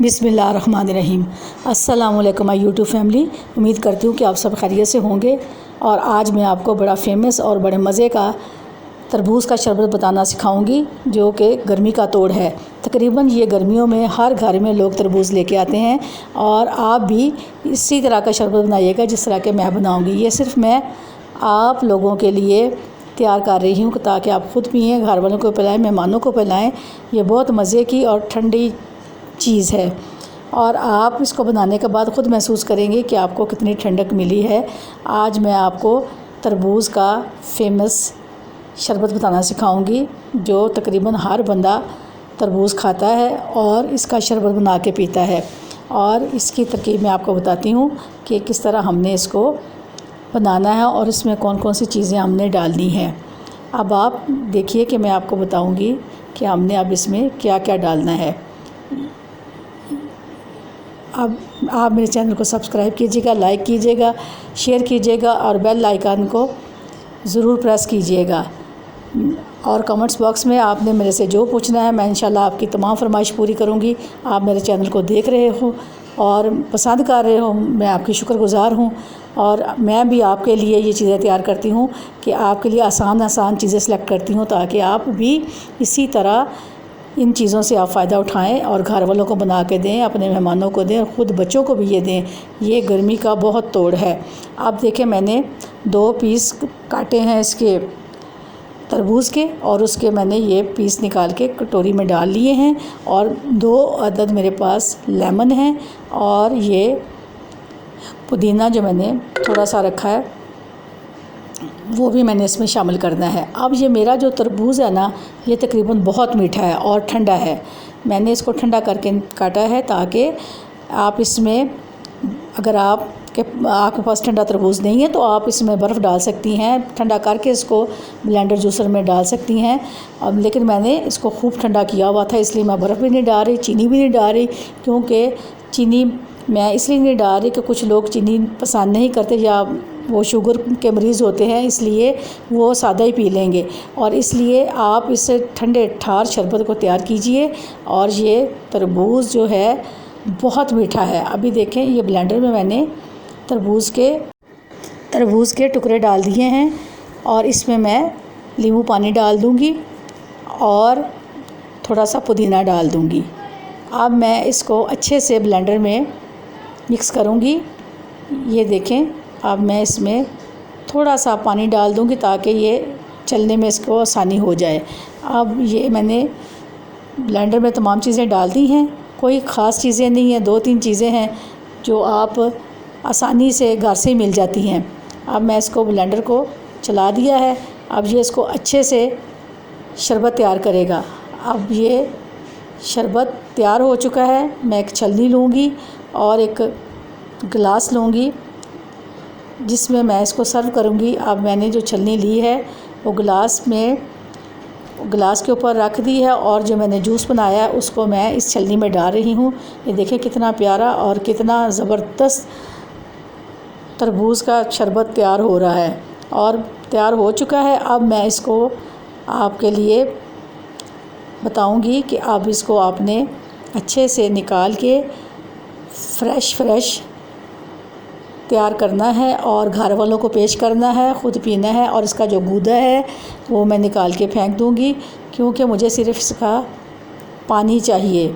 बिस्मिल्लाहिर्रहमानिर्रहीम। अस्सलामुअलैकुम my YouTube family. उम्मीद करती हूँ कि आप सब खैरियत से होंगे। और आज मैं आपको बड़ा फेमस और बड़े मज़े का तरबूज का शरबत बताना सिखाऊंगी, जो कि गर्मी का तोड़ है। तकरीबन ये गर्मियों में हर घर में लोग तरबूज लेके आते हैं और आप भी इसी तरह का शरबत बनाइएगा जिस तरह के मैं बनाऊँगी। ये सिर्फ मैं आप लोगों के लिए तैयार कर रही हूँ ताकि आप ख़ुद पिएँ, घर वालों को पिलाएँ, मेहमानों को पिलाएँ। ये बहुत मज़े की और ठंडी चीज़ है और आप इसको बनाने के बाद ख़ुद महसूस करेंगे कि आपको कितनी ठंडक मिली है। आज मैं आपको तरबूज़ का फेमस शरबत बताना सिखाऊंगी, जो तकरीबन हर बंदा तरबूज़ खाता है और इसका शरबत बना के पीता है। और इसकी तरकीब मैं आपको बताती हूँ कि किस तरह हमने इसको बनाना है और इसमें कौन कौन सी चीज़ें हमने डालनी हैं। अब आप देखिए कि मैं आपको बताऊँगी कि हमने अब इसमें क्या क्या डालना है। अब आप मेरे चैनल को सब्सक्राइब कीजिएगा, लाइक कीजिएगा, शेयर कीजिएगा और बेल आइकन को ज़रूर प्रेस कीजिएगा। और कमेंट्स बॉक्स में आपने मेरे से जो पूछना है मैं इंशाल्लाह आपकी तमाम फरमाइश पूरी करूँगी। आप मेरे चैनल को देख रहे हो और पसंद कर रहे हो, मैं आपकी शुक्रगुज़ार हूँ। और मैं भी आपके लिए ये चीज़ें तैयार करती हूँ कि आपके लिए आसान चीज़ें सेलेक्ट करती हूँ ताकि आप भी इसी तरह इन चीज़ों से आप फ़ायदा उठाएं और घर वालों को बना के दें, अपने मेहमानों को दें और ख़ुद बच्चों को भी ये दें। ये गर्मी का बहुत तोड़ है। आप देखें, मैंने 2 पीस काटे हैं इसके तरबूज़ के और उसके मैंने ये पीस निकाल के कटोरी में डाल लिए हैं। और 2 अदद मेरे पास लेमन है और ये पुदीना जो मैंने थोड़ा सा रखा है वो भी मैंने इसमें शामिल करना है। अब ये मेरा जो तरबूज़ है ना, ये तकरीबन बहुत मीठा है और ठंडा है। मैंने इसको ठंडा करके काटा है ताकि आप इसमें, अगर आपके पास ठंडा तरबूज़ नहीं है तो आप इसमें बर्फ़ डाल सकती हैं, ठंडा करके इसको ब्लेंडर जूसर में डाल सकती हैं। अब लेकिन मैंने इसको खूब ठंडा किया हुआ था, इसलिए मैं बर्फ़ भी नहीं डाल रही, चीनी भी नहीं डाल रही। क्योंकि चीनी मैं इसलिए नहीं डाल रही कि कुछ लोग चीनी पसंद नहीं करते या वो शुगर के मरीज़ होते हैं, इसलिए वो सादा ही पी लेंगे। और इसलिए आप इस ठंडे ठार शरबत को तैयार कीजिए। और ये तरबूज़ जो है बहुत मीठा है। अभी देखें, ये ब्लेंडर में मैंने तरबूज़ के टुकड़े डाल दिए हैं और इसमें मैं नींबू पानी डाल दूँगी और थोड़ा सा पुदीना डाल दूँगी। अब मैं इसको अच्छे से ब्लेंडर में मिक्स करूँगी। ये देखें, अब मैं इसमें थोड़ा सा पानी डाल दूँगी ताकि ये चलने में इसको आसानी हो जाए। अब ये मैंने ब्लेंडर में तमाम चीज़ें डाल दी हैं, कोई ख़ास चीज़ें नहीं हैं, 2-3 चीज़ें हैं जो आप आसानी से घर से मिल जाती हैं। अब मैं इसको ब्लेंडर को चला दिया है। अब ये इसको अच्छे से शरबत तैयार करेगा। अब ये शरबत तैयार हो चुका है। मैं एक छलनी लूँगी और एक गिलास लूँगी जिसमें मैं इसको सर्व करूँगी। अब मैंने जो छलनी ली है वो गिलास के ऊपर रख दी है और जो मैंने जूस बनाया है उसको मैं इस छलनी में डाल रही हूँ। ये देखें कितना प्यारा और कितना ज़बरदस्त तरबूज़ का शरबत तैयार हो रहा है और तैयार हो चुका है। अब मैं इसको आपके लिए बताऊँगी कि अब इसको आपने अच्छे से निकाल के फ्रेश तैयार करना है और घर वालों को पेश करना है, ख़ुद पीना है। और इसका जो गूदा है वो मैं निकाल के फेंक दूँगी, क्योंकि मुझे सिर्फ इसका पानी चाहिए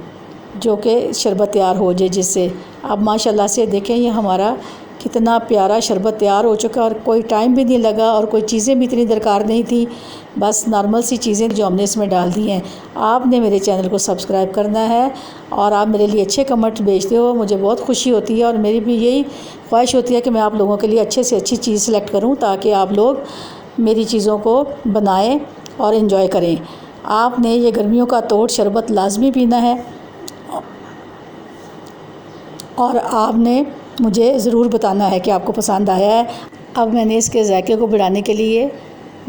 जो कि शरबत तैयार हो जाए जिससे। अब माशाल्लाह से देखें, ये हमारा कितना प्यारा शरबत तैयार हो चुका और कोई टाइम भी नहीं लगा और कोई चीज़ें भी इतनी दरकार नहीं थी, बस नॉर्मल सी चीज़ें जो हमने इसमें डाल दी हैं। आपने मेरे चैनल को सब्सक्राइब करना है और आप मेरे लिए अच्छे कमेंट भेजते हो, मुझे बहुत खुशी होती है। और मेरी भी यही ख्वाहिश होती है कि मैं आप लोगों के लिए अच्छे से अच्छी चीज़ सेलेक्ट करूं ताकि आप लोग मेरी चीज़ों को बनाएं और इन्जॉय करें। आपने ये गर्मियों का तोड़ शरबत लाजमी पीना है और आपने मुझे ज़रूर बताना है कि आपको पसंद आया है। अब मैंने इसके जायके को बढ़ाने के लिए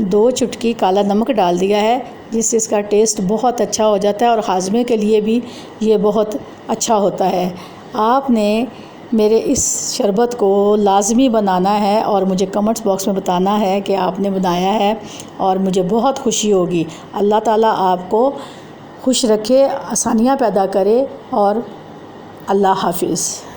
2 चुटकी काला नमक डाल दिया है, जिससे इसका टेस्ट बहुत अच्छा हो जाता है और हाजमे के लिए भी ये बहुत अच्छा होता है। आपने मेरे इस शरबत को लाजमी बनाना है और मुझे कमेंट्स बॉक्स में बताना है कि आपने बनाया है और मुझे बहुत खुशी होगी। अल्लाह ताला आपको खुश रखे, आसानियाँ पैदा करे और अल्लाह हाफिज़।